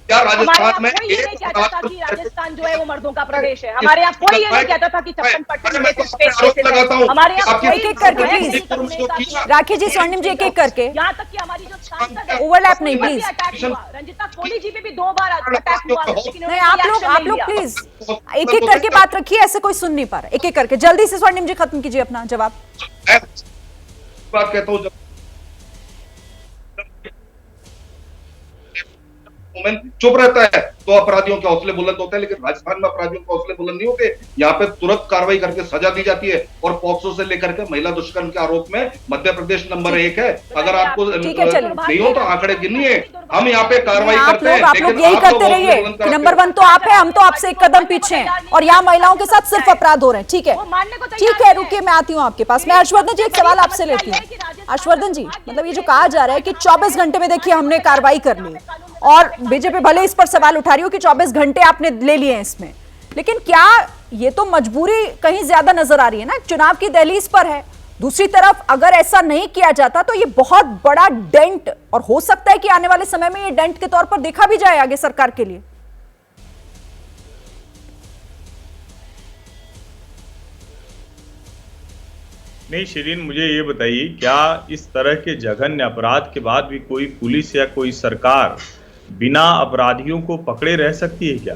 K: क्या राजस्थान में
L: राजस्थान जो है वो मर्दों का प्रदेश है? हमारे यहाँ कोई ये नहीं कहता था कि 56%
K: लगाता हूँ
L: हमारे यहाँ
A: एक एक करके प्लीज राकेश जी, स्वर्णिम जी, एक एक करके,
L: यहाँ तक कि हमारी जो सांसद
A: ओवरलैप नहीं प्लीज।
L: रंजिता कोहली जी पे भी 2 बार अटैक हुआ,
A: नहीं आप लोग प्लीज एक एक करके बात रखिए, ऐसे कोई सुन नहीं पा रहा। एक एक करके जल्दी से स्वर्णिम जी खत्म कीजिए अपना जवाब।
K: बात कहता हूँ, चुप रहता है तो अपराधियों के हौसले बुलंद होते हैं, लेकिन राजस्थान में अपराधियों के हौसले बुलंद नहीं होते। यहाँ पे तुरंत कार्रवाई करके सजा दी जाती है, और पॉक्सो से लेकर के महिला दुष्कर्म के आरोप में मध्य प्रदेश नंबर 1 है। अगर आपको नहीं हो तो आंकड़े गिनिए, हम यहाँ पे कार्रवाई करते हैं।
A: आप लोग यही करते रहिए कि नंबर 1 तो आप है, हम तो आपसे एक कदम पीछे हैं, और यहाँ महिलाओं के साथ सिर्फ अपराध हो रहे हैं। ठीक है, रुकिए, मैं आती हूँ आपके पास। मैं हर्षवर्धन जी एक सवाल आपसे लेती हूँ। हर्षवर्धन जी, मतलब ये जो कहा जा रहा है कि 24 घंटे में देखिए हमने कार्रवाई कर ली, और बीजेपी भले इस पर सवाल उठा रही हो कि 24 घंटे आपने ले लिए हैं इसमें, लेकिन क्या ये तो मजबूरी कहीं ज्यादा नजर आ रही है ना, चुनाव की दहलीज पर है। दूसरी तरफ अगर ऐसा नहीं किया जाता तो ये बहुत बड़ा डेंट, और हो सकता है कि आने वाले समय में ये डेंट के तौर पर देखा भी जाए आगे सरकार के लिए।
O: नहीं शिरीन, मुझे ये बताइए, क्या इस तरह के जघन्य अपराध के बाद भी कोई पुलिस या कोई सरकार बिना अपराधियों को पकड़े रह सकती है क्या?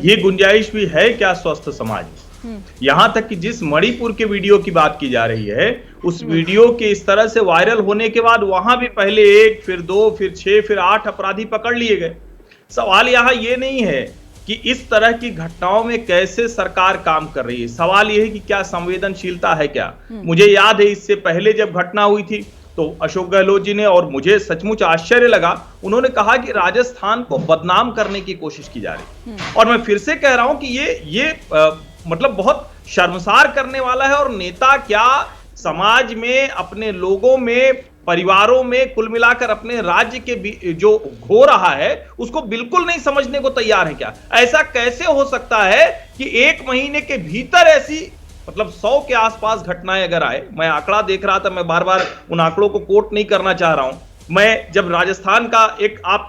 O: ये गुंजाइश भी है क्या स्वस्थ समाज में? यहां तक कि जिस मणिपुर के वीडियो की बात की जा रही है, उस वीडियो के इस तरह से वायरल होने के बाद वहां भी पहले 1, फिर 2, फिर 6, फिर 8 अपराधी पकड़ लिए गए। सवाल यहां ये नहीं है कि इस तरह की घटनाओं में कैसे सरकार काम कर रही है, सवाल यह है कि क्या संवेदनशीलता है क्या? मुझे याद है इससे पहले जब घटना हुई थी तो अशोक गहलोत जी ने, और मुझे सचमुच आश्चर्य लगा, उन्होंने कहा कि राजस्थान को बदनाम करने की कोशिश की जा रही। और मैं फिर से कह रहा हूं कि ये मतलब बहुत शर्मसार करने वाला है, और नेता क्या समाज में, अपने लोगों में, परिवारों में, कुल मिलाकर अपने राज्य के जो हो रहा है उसको बिल्कुल नहीं समझने को तैयार है क्या? ऐसा कैसे हो सकता है कि 1 महीने के भीतर ऐसी मतलब 100 के आसपास घटनाएं अगर आए, मैं आंकड़ा देख रहा था, मैं बार बार उन आंकड़ों को कोट नहीं करना चाह रहा हूं, मैं जब राजस्थान का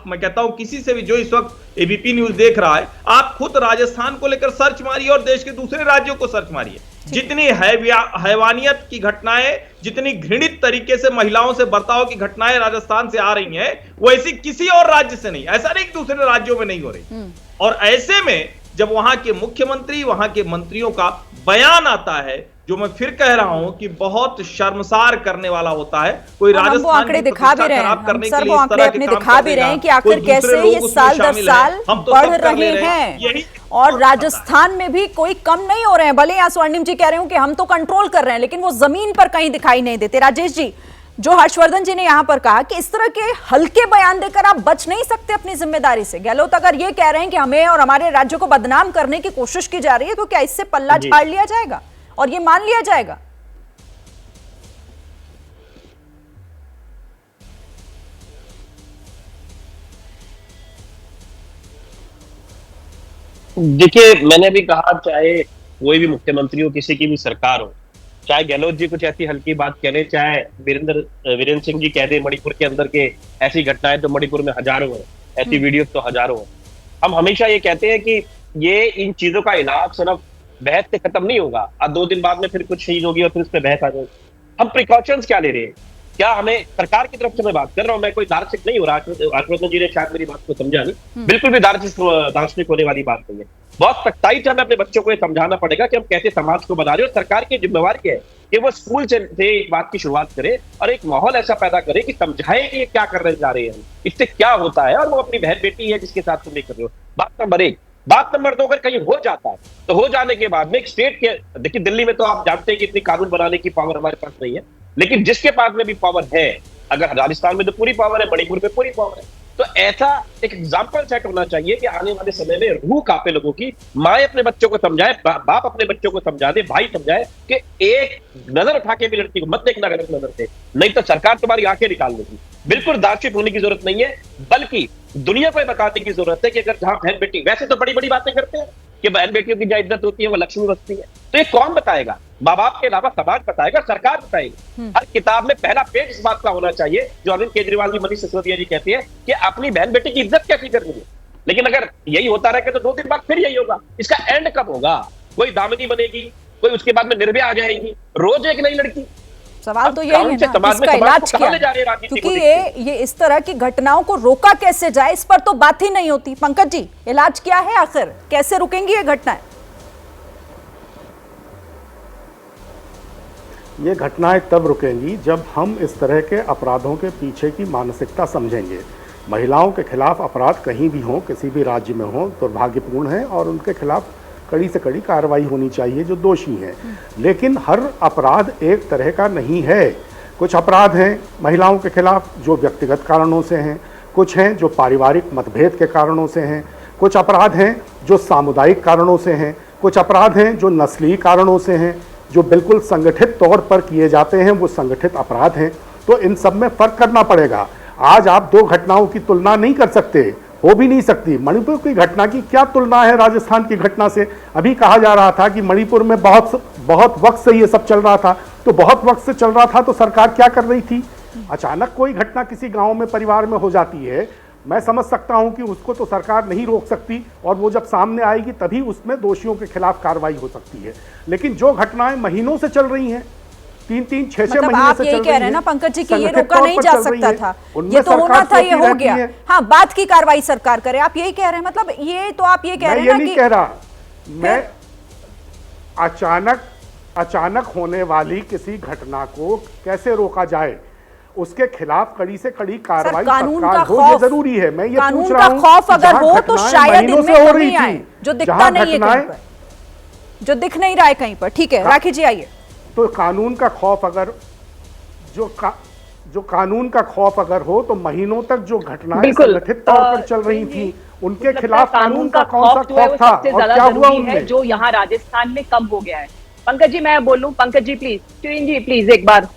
O: मैं कहता हूं किसी से भी जो इस वक्त एबीपी न्यूज देख रहा है, आप खुद राजस्थान को लेकर सर्च मारिए और देश के दूसरे राज्यों को सर्च मारिए, जितनी हैवानियत की घटनाएं, जितनी घृणित तरीके से महिलाओं से बर्ताव की घटनाएं राजस्थान से आ रही हैं, वैसी किसी और राज्य से नहीं, ऐसा नहीं कि दूसरे राज्यों में नहीं हो रही। और ऐसे में जब वहां के मुख्यमंत्री, वहां के मंत्रियों का बयान आता है, जो मैं फिर कह रहा हूं कि बहुत शर्मसार करने वाला होता है। कोई राजस्थान
A: आंकड़े दिखा भी रहे हैं, सर वो आंकड़े अपने दिखा भी रहे हैं कि आखिर कैसे ये साल दर साल बढ़ रहे हैं, और राजस्थान में भी कोई कम नहीं हो रहे हैं। भले यहाँ स्वर्णिम जी कह रहे हो कि हम तो कंट्रोल कर रहे हैं, लेकिन वो जमीन पर कहीं दिखाई नहीं देते। राजेश जी, जो हर्षवर्धन जी ने यहाँ पर कहा कि इस तरह के हल्के बयान देकर आप बच नहीं सकते अपनी जिम्मेदारी से। गहलोत अगर ये कह रहे हैं कि हमें और हमारे राज्य को बदनाम करने की कोशिश की जा रही है, तो क्या इससे पल्ला झाड़ लिया जाएगा और ये मान लिया जाएगा?
M: देखिए, मैंने भी कहा, चाहे कोई भी मुख्यमंत्री हो, किसी की भी सरकार हो, चाहे गहलोत जी कुछ ऐसी हल्की बात कह रहे, चाहे वीरेंद्र सिंह जी कह दे मणिपुर के अंदर के ऐसी घटनाएं तो मणिपुर में हजारों है, ऐसी वीडियो तो हजारों है। हम हमेशा ये कहते हैं कि ये इन चीजों का इलाज सिर्फ बहस से खत्म नहीं होगा, अब 2 दिन बाद में फिर कुछ चीज होगी और फिर उस पर बहस आ जाएगी। हम प्रिकॉशंस क्या ले रहे हैं? क्या हमें सरकार की तरफ से मैं बात कर रहा हूं, मैं कोई दार्शनिक नहीं हो रहा, हर्षवर्धन जी ने शायद मेरी बात को समझा नहीं, बिल्कुल भी दार्शनिक होने वाली बात नहीं है। बहुत सख्ताई से हमें अपने बच्चों को ये समझाना पड़ेगा कि हम कैसे समाज को बना रहे हो। सरकार की जिम्मेवारी है कि वो स्कूल से एक बात की शुरुआत करे और एक माहौल ऐसा पैदा करे कि समझाए कि ये क्या करने जा रहे हैं, इससे क्या होता है, और वो अपनी बहन बेटी है जिसके साथ तुम नहीं कर रहे हो। बात नंबर 1। बात नंबर 2, अगर कहीं हो जाता है तो हो जाने के बाद में एक स्टेट के, देखिए दिल्ली में तो आप जानते हैं कि इतनी कानून बनाने की पावर हमारे पास नहीं है, लेकिन जिसके पास में भी पावर है, अगर राजस्थान में तो पूरी पावर है, मणिपुर में पूरी पावर है, तो ऐसा एक एग्जाम्पल सेट होना चाहिए कि आने वाले समय में रूह कांपे लोगों की, माए अपने बच्चों को समझाए, बाप अपने बच्चों को समझा दे, भाई समझाए कि एक नजर उठा के भी लड़की को मत देखना गलत नजर से, नहीं तो सरकार तुम्हारी आंखें निकाल देगी। बिल्कुल दार्शनिक होने की जरूरत नहीं है, बल्कि दुनिया को बताने की जरूरत है कि अगर जहां बहन बेटी, वैसे तो बड़ी बड़ी बातें करते हैं कि बहन बेटियों की जहाँ इज्जत होती है वो लक्ष्मी बसती है, तो ये कौन बताएगा? माँ बाप के अलावा समाज बताएगा, सरकार बताएगी। हर किताब में पहला पेज इस बात का होना चाहिए, जो अरविंद केजरीवाल जी, मनीष सिसोदिया जी कहते हैं कि अपनी बहन बेटी की इज्जत कैसी करनी है। लेकिन अगर यही होता रहेगा तो 2 दिन बाद फिर यही होगा। इसका एंड कब होगा? कोई दामिनी बनेगी, कोई उसके बाद में निर्भया आ जाएगी, रोज एक नई लड़की।
A: सवाल तो यही है ना, इसका इलाज क्या है? क्योंकि ये इस तरह की घटनाओं को रोका कैसे जाए, इस पर तो बात ही नहीं होती। पंकज जी, इलाज क्या है आखिर, कैसे रुकेंगी ये घटनाएं?
N: ये घटनाएं तब रुकेंगी जब हम इस तरह के अपराधों के पीछे की मानसिकता समझेंगे। महिलाओं के खिलाफ अपराध कहीं भी हों, किसी भी राज्य में हों, दुर्भाग्यपूर्ण है और उनके खिलाफ कड़ी से कड़ी कार्रवाई होनी चाहिए जो दोषी हैं। लेकिन हर अपराध एक तरह का नहीं है। कुछ अपराध हैं महिलाओं के खिलाफ जो व्यक्तिगत कारणों से हैं, कुछ हैं जो पारिवारिक मतभेद के कारणों से हैं, कुछ अपराध हैं जो सामुदायिक कारणों से हैं, कुछ अपराध हैं जो नस्लीय कारणों से हैं, जो बिल्कुल संगठित तौर पर किए जाते हैं, वो संगठित अपराध हैं। तो इन सब में फ़र्क करना पड़ेगा। आज आप दो घटनाओं की तुलना नहीं कर सकते, हो भी नहीं सकती। मणिपुर की घटना की क्या तुलना है राजस्थान की घटना से? अभी कहा जा रहा था कि मणिपुर में बहुत वक्त से ये सब चल रहा था, तो बहुत वक्त से चल रहा था तो सरकार क्या कर रही थी? अचानक कोई घटना किसी गांव में परिवार में हो जाती है, मैं समझ सकता हूं कि उसको तो सरकार नहीं रोक सकती और वो जब सामने आएगी तभी उसमें दोषियों के खिलाफ कार्रवाई हो सकती है। लेकिन जो घटनाएं महीनों से चल रही हैं, 3-3, 6-6 महीने
A: आप
N: से
A: यही
N: चल
A: कह
N: रही
A: रहे हैं ना
N: है,
A: पंकज जी कि ये
N: संगठित
A: रोका
N: तौर
A: नहीं
N: पर
A: जा
N: चल रही
A: सकता
N: है,
A: था,
N: उनमें
A: ये तो होना
N: सरकार
A: था, ये
N: सोती
A: हो
N: रहती
A: गया।
N: है।
A: हाँ, बाद की कार्रवाई सरकार करे, आप यही कह रहे हैं। मतलब ये तो आप ये कह रहे हैं ना
N: मैं ये नहीं कह रहा, मैं अचानक होने वाली किसी घटना को कैसे रोका जाए, उसके खिलाफ कड़ी से कड़ी कार्रवाई
A: कानून
N: तत्काल
A: का
N: हो, ये
A: खौफ,
N: जरूरी है। मैं ये
A: कानून
N: पूछ रहा
A: का
N: हूं
A: खौफ
N: कि
A: अगर
N: जहां
A: हो तो
N: घटनाएं
A: शायद
N: महीनों
A: इनमें
N: से हो
A: कमी
N: रही
A: आए,
N: थी,
A: जो दिखता
N: जहां
A: नहीं है कहीं पर, जो दिख नहीं रहा है कहीं पर। ठीक है, राखी जी आइए।
N: तो कानून का खौफ अगर जो कानून का खौफ अगर हो तो महीनों तक जो घटनाएं संगठित तौर पर चल रही थी उनके खिलाफ कानून का कौन सा खौफ था और क्या हुआ उनमें?
L: जो यहाँ राजस्थान में कम हो गया है। पंकज जी मैं बोलूं, Pankaj ji please, Shirin ji please एक बार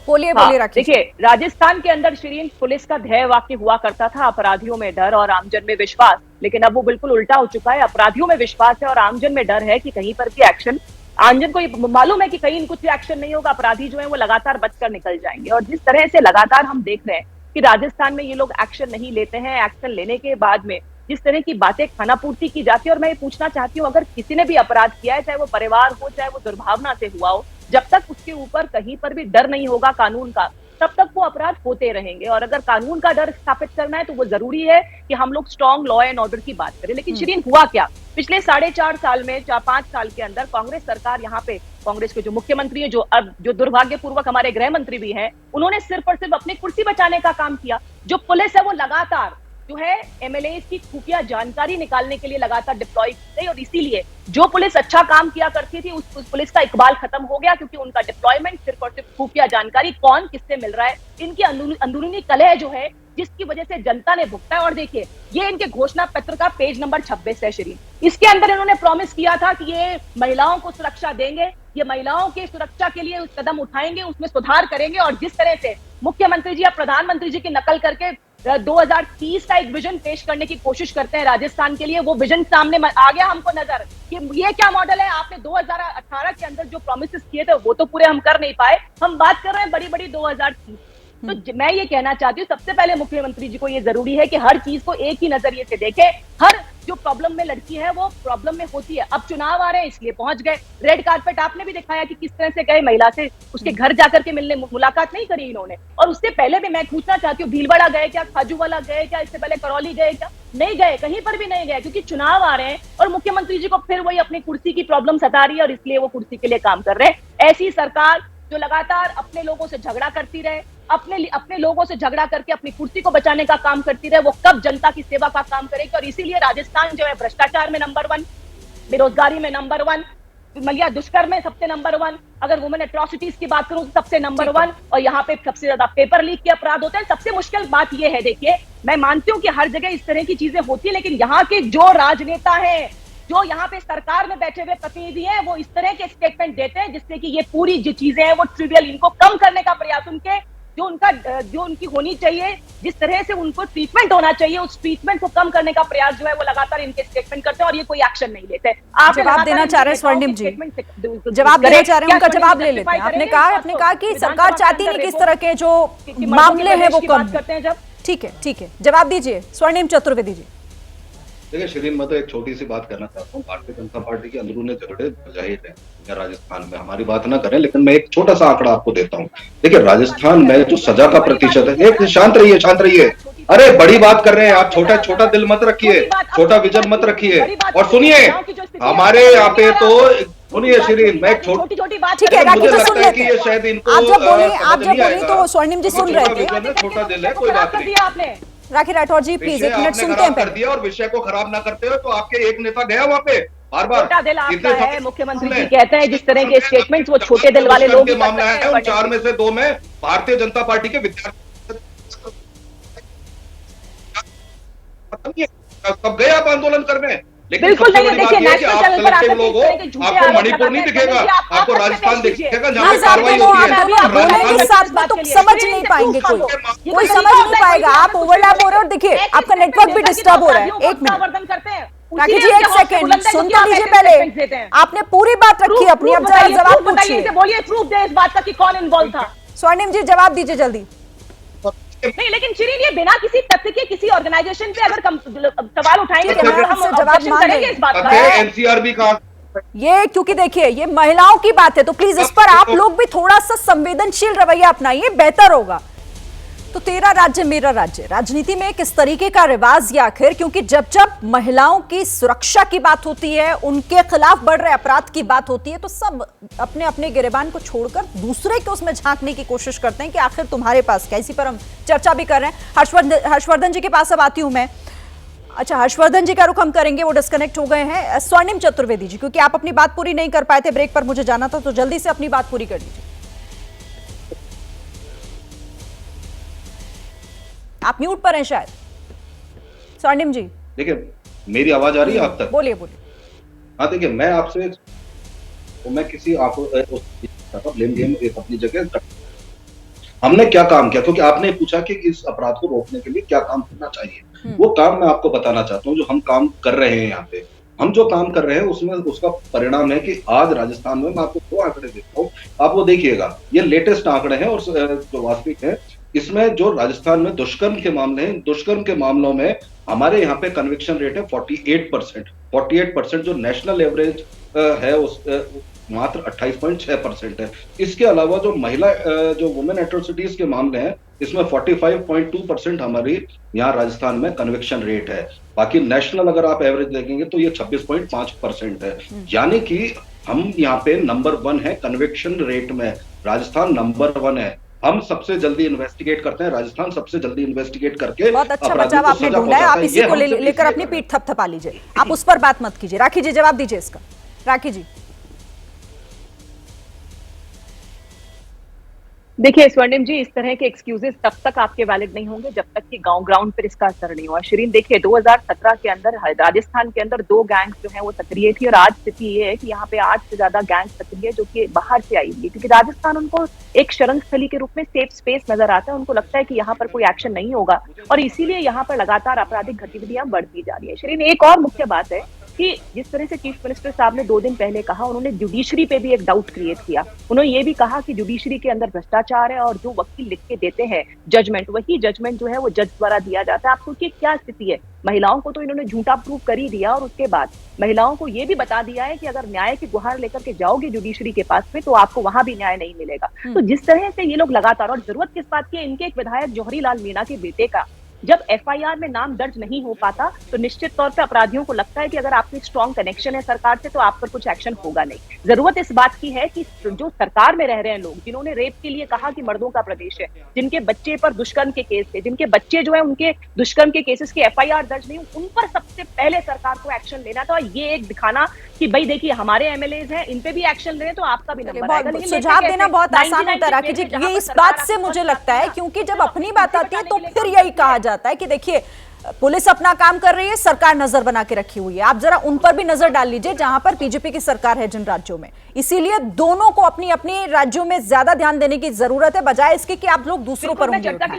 A: बोलिए।
L: देखिए, राजस्थान के अंदर शिरीन पुलिस का ध्येय वाक्य हुआ करता था, अपराधियों में डर और आमजन में विश्वास। लेकिन अब वो बिल्कुल उल्टा हो चुका है, अपराधियों में विश्वास है और आमजन में डर है कि कहीं पर भी एक्शन, आमजन को मालूम है कि कहीं कुछ एक्शन नहीं होगा, अपराधी जो है वो लगातार बचकर निकल जाएंगे। और जिस तरह से लगातार हम देख रहे हैं कि राजस्थान में ये लोग एक्शन नहीं लेते हैं, एक्शन लेने के बाद में जिस तरह की बातें खानापूर्ति की जाती है। और मैं ये पूछना चाहती हूँ, अगर किसी ने भी अपराध किया है, चाहे वो परिवार हो, चाहे वो दुर्भावना से हुआ हो, जब तक उसके ऊपर कहीं पर भी डर नहीं होगा कानून का, तब तक वो अपराध होते रहेंगे। और अगर कानून का डर स्थापित करना है तो वो जरूरी है कि हम लोग स्ट्रॉन्ग लॉ एंड ऑर्डर की बात करें। लेकिन शिरीन हुआ क्या पिछले 4.5 साल में, 4-5 साल के अंदर कांग्रेस सरकार, यहाँ पे कांग्रेस के जो मुख्यमंत्री है, जो दुर्भाग्यपूर्वक हमारे गृह मंत्री भी हैं, उन्होंने सिर्फ और सिर्फ अपनी कुर्सी बचाने का काम किया। जो पुलिस है वो लगातार जो है एमएलए की खुफिया जानकारी निकालने के लिए लगातार डिप्लॉय की गई। और इसीलिए जो पुलिस अच्छा काम किया करती थी उस पुलिस का इकबाल खत्म हो गया, क्योंकि उनका डिप्लॉयमेंट सिर्फ और सिर्फ खुफिया जानकारी कौन किससे मिल रहा है, इनकी अंदरूनी कलह जो है, जिसकी वजह से जनता ने भुगता है। और देखिए, ये इनके घोषणा पत्र का पेज नंबर 26 है शिरीन। इसके अंदर इन्होंने प्रॉमिस किया था कि ये महिलाओं को सुरक्षा देंगे, ये महिलाओं की सुरक्षा के लिए कदम उठाएंगे, उसमें सुधार करेंगे। और जिस तरह से मुख्यमंत्री जी या प्रधानमंत्री जी की नकल करके 2030 का एक विजन पेश करने की कोशिश करते हैं राजस्थान के लिए, वो विजन सामने आ गया हमको नजर कि ये क्या मॉडल है। आपने 2018 के अंदर जो प्रॉमिसेस किए थे वो तो पूरे हम कर नहीं पाए, हम बात कर रहे हैं बड़ी बड़ी 2030। तो मैं ये कहना चाहती हूँ, सबसे पहले मुख्यमंत्री जी को ये जरूरी है कि हर चीज को एक ही नजरिए से देखे। हर जो प्रॉब्लम में लड़की है वो प्रॉब्लम में होती है। अब चुनाव आ रहे हैं इसलिए पहुंच गए, रेड कारपेट आपने भी दिखाया कि किस तरह से गए, महिला से उसके घर जाकर के मिलने, मुलाकात नहीं करी इन्होंने। और उससे पहले भी मैं पूछना चाहती हूँ, भीलवाड़ा गए क्या, खाजूवाला गए क्या, इससे पहले करौली गए क्या? नहीं गए, कहीं पर भी नहीं गए, क्योंकि चुनाव आ रहे हैं और मुख्यमंत्री जी को फिर वही अपनी कुर्सी की प्रॉब्लम सता रही है और इसलिए वो कुर्सी के लिए काम कर रहे हैं। ऐसी सरकार जो लगातार अपने लोगों से झगड़ा करती रहे, अपने लोगों से झगड़ा करके अपनी कुर्सी को बचाने का काम करती रहे, वो कब जनता की सेवा का काम करेगी? और इसीलिए राजस्थान जो है भ्रष्टाचार में नंबर 1, बेरोजगारी में नंबर 1, महिला दुष्कर्म में सबसे नंबर 1, अगर वुमेन एट्रोसिटीज की बात करूं तो सबसे नंबर 1, और यहाँ पे सबसे ज्यादा पेपर लीक के अपराध होते हैं। सबसे मुश्किल बात यह है, देखिए मैं मानती हूँ कि हर जगह इस तरह की चीजें होती है, लेकिन यहाँ के जो राजनेता है, जो यहाँ पे सरकार में बैठे हुए प्रतिनिधि हैं, वो इस तरह के स्टेटमेंट देते हैं जिससे कि ये पूरी जो चीजें हैं वो ट्रिवियल, इनको कम करने का प्रयास, उनके जो उनकी होनी चाहिए, जिस तरह से उनको ट्रीटमेंट होना चाहिए, उस ट्रीटमेंट को कम करने का प्रयास जो है वो लगातार इनके स्टेटमेंट करते हैं और ये कोई एक्शन नहीं लेते। आप
A: जवाब देना चाह रहे हैं स्वर्णिम जी, जवाब देना चाह रहे हैं, उनका जवाब ले लेते हैं। आपने कहा कि सरकार चाहती नहीं कि इस तरह के जो मामले हैं वो कम करते हैं। जब ठीक है, जवाब दीजिए स्वर्णिम चतुर्वेदी जी।
K: देखिए शिरीन, मैं तो एक छोटी सी बात करना चाहता हूँ। भारतीय जनता पार्टी के अंदरूनी झगड़े जाहिर है राजस्थान में, हमारी बात ना करें, लेकिन मैं एक छोटा सा आंकड़ा आपको देता हूँ। देखिए राजस्थान में जो सजा का प्रतिशत है, एक शांत रहिए, अरे बड़ी बात कर रहे हैं आप, छोटा दिल मत रखिए, छोटा विजन मत रखिए। और सुनिए, हमारे यहाँ पे तो सुनिए शिरीन, मैं एक छोटी बात,
A: ठीक है,
K: मुझे लगता है कि ये शायद इनको
A: आप जब बोले तो स्वर्णिम जी सुन रहे थे।
K: छोटा दिल है, कोई बात नहीं।
A: राखी राठौर जी प्लीज एक मिनट सुनते हैं
K: कर दिया और विषय को खराब ना करते हो तो आपके एक नेता गया वहां पे बार-बार
L: छोटा दिल आपका है, मुख्यमंत्री जी कहते हैं जिस तरह के स्टेटमेंट्स वो छोटे दिल वाले लोग
K: मामला है। उन 4 में से 2 में भारतीय जनता पार्टी के विद्यार्थी कब गए आप आंदोलन करने? लेकिन
L: बिल्कुल नहीं, देखिए
K: नेशनल चैनल पर आकर लोग आपको मणिपुर नहीं दिखेगा, आपको राजस्थान दिखेगा जहां पे कार्रवाई होती
A: है। तो समझ नहीं पाएंगे, कोई समझ नहीं पाएगा। आप ओवरलैप हो रहे हो और देखिए आपका नेटवर्क भी डिस्टर्ब हो रहा है। एक मिनट राखी जी, एक सेकंड सुन तो लीजिए पहले। आपने पूरी बात रखी अपनी, अब जरा जवाब पूछिए।
L: बोलिए प्रूफ दे इस बात का कि कौन इन्वॉल्व था।
A: स्वर्णिम जी जवाब दीजिए जल्दी।
L: नहीं, लेकिन शिरीन ये बिना किसी तथ्य के किसी ऑर्गेनाइजेशन पे अगर सवाल उठाएंगे तो हम
A: जवाब
L: करेंगे इस बात का।
K: एनसीआर भी कहा
A: ये, क्योंकि देखिए ये महिलाओं की बात है तो प्लीज इस पर आप लोग भी थोड़ा सा संवेदनशील रवैया अपनाइए, बेहतर होगा। तो तेरा राज्य मेरा राज्य, राजनीति में किस तरीके का रिवाज या आखिर, क्योंकि जब जब महिलाओं की सुरक्षा की बात होती है, उनके खिलाफ बढ़ रहे अपराध की बात होती है, तो सब अपने अपने गिरेबान को छोड़कर दूसरे के उसमें झांकने की कोशिश करते हैं कि आखिर तुम्हारे पास क्या। इसी पर हम चर्चा भी कर रहे हैं। हर्षवर्धन जी के पास अब आती हूं मैं। अच्छा, हर्षवर्धन जी का रुख हम करेंगे, वो डिस्कनेक्ट हो गए हैं। स्वर्णिम चतुर्वेदी जी, क्योंकि आप अपनी बात पूरी नहीं कर पाए थे, ब्रेक पर मुझे जाना था, तो जल्दी से अपनी बात पूरी कर लीजिए। आप म्यूट पर हैं शायद। स्वर्णिम जी
K: देखिए, मेरी आवाज आ रही है आप तक?
A: बोलिए बोलिए।
K: हाँ देखिए, मैं आपसे मैं किसी आपको ब्लेम गेम अपनी जगह हमने क्या काम किया, क्योंकि आपने पूछा कि इस अपराध को रोकने के लिए क्या काम करना चाहिए। वो काम मैं आपको बताना चाहता हूँ जो हम काम कर रहे हैं। यहाँ पे हम जो काम कर रहे हैं उसमें उसका परिणाम है कि आज राजस्थान में मैं आपको 2 आंकड़े देता हूँ, आप वो देखिएगा। ये लेटेस्ट आंकड़े हैं और जो वास्तविक है, इसमें जो राजस्थान में दुष्कर्म के मामले हैं, दुष्कर्म के मामलों में हमारे यहाँ पे कन्विक्शन रेट है 48%। जो नेशनल एवरेज है उस मात्र 28.6% है। इसके अलावा जो महिला जो वुमेन एट्रोसिटीज के मामले हैं, इसमें 45.2% हमारी यहाँ राजस्थान में कन्विक्शन रेट है। बाकी नेशनल अगर आप एवरेज देखेंगे तो ये 26.5% है। यानी कि हम यहाँ पे नंबर 1 है कन्विक्शन रेट में, राजस्थान नंबर 1 है। हम सबसे जल्दी इन्वेस्टिगेट करते हैं, राजस्थान सबसे जल्दी इन्वेस्टिगेट करके
A: बहुत अच्छा बचाव आपने ढूंढा है। आप इसी को लेकर अपनी पीठ थपथपा लीजिए, आप उस पर बात मत कीजिए। राखी जी जवाब दीजिए इसका। राखी जी
L: देखिए स्वर्णिम जी, इस तरह के एक्सक्यूजेस तब तक आपके वैलिड नहीं होंगे जब तक कि ग्राउंड पर इसका असर नहीं हुआ। शिरीन देखिए, 2017 के अंदर राजस्थान के अंदर 2 गैंग्स जो है वो सक्रिय थी, और आज स्थिति ये है कि यहाँ पे 8 से ज्यादा गैंग सक्रिय जो कि बाहर से आई हुई, क्योंकि राजस्थान उनको एक शरण स्थली के रूप में सेफ स्पेस नजर आता है। उनको लगता है कि यहाँ पर कोई एक्शन नहीं होगा और इसीलिए यहाँ पर लगातार आपराधिक गतिविधियां बढ़ती जा रही है। शिरीन, एक और मुख्य बात है कि जिस तरह से चीफ मिनिस्टर साहब ने 2 दिन पहले कहा, उन्होंने जुडिशरी पे भी एक डाउट क्रिएट किया। उन्होंने ये भी कहा कि जुडिशरी के अंदर भ्रष्टाचार है और जो वकील लिख के देते हैं जजमेंट, वही जजमेंट जो है वो जज द्वारा दिया जाता है। आप सोचिए क्या स्थिति है। महिलाओं को तो इन्होंने झूठा प्रूफ कर ही दिया और उसके बाद महिलाओं को ये भी बता दिया है कि अगर न्याय की गुहार लेकर के जाओगे जुडिशरी के पास में तो आपको वहां भी न्याय नहीं मिलेगा। तो जिस तरह से ये लोग लगातार, और जरूरत किस बात की है, इनके एक विधायक जौहरी लाल मीणा के बेटे का जब एफआईआर में नाम दर्ज नहीं हो पाता तो निश्चित तौर पे अपराधियों को लगता है कि अगर आपकी स्ट्रॉन्ग कनेक्शन है सरकार से तो आप पर कुछ एक्शन होगा नहीं। जरूरत इस बात की है कि जो सरकार में रह रहे हैं लोग, जिन्होंने रेप के लिए कहा कि मर्दों का प्रदेश है, जिनके बच्चे पर दुष्कर्म के केस थे, जिनके बच्चे जो है उनके दुष्कर्म के केसेस की एफआईआर दर्ज नहीं, उन पर सबसे पहले सरकार को एक्शन लेना था। ये एक दिखाना कि भाई देखिए हमारे एमएलएज हैं, इन पे भी एक्शन लें तो आपका भी नंबर आएगा। लेकिन
A: सुझाव देना बहुत आसान होता है राखी जी, ये इस बात से मुझे लगता है, क्योंकि जब अपनी बात आती है तो फिर यही कहा जाता है कि देखिए पुलिस अपना काम कर रही है, सरकार नजर बना के रखी हुई है। आप जरा उन पर भी नजर डाल लीजिए जहां पर बीजेपी की सरकार है जिन राज्यों में। इसीलिए दोनों को अपनी अपनी राज्यों में ज्यादा ध्यान देने की जरूरत है, बजाय इसके कि आप लोग दूसरों पर उंगली उठाएं।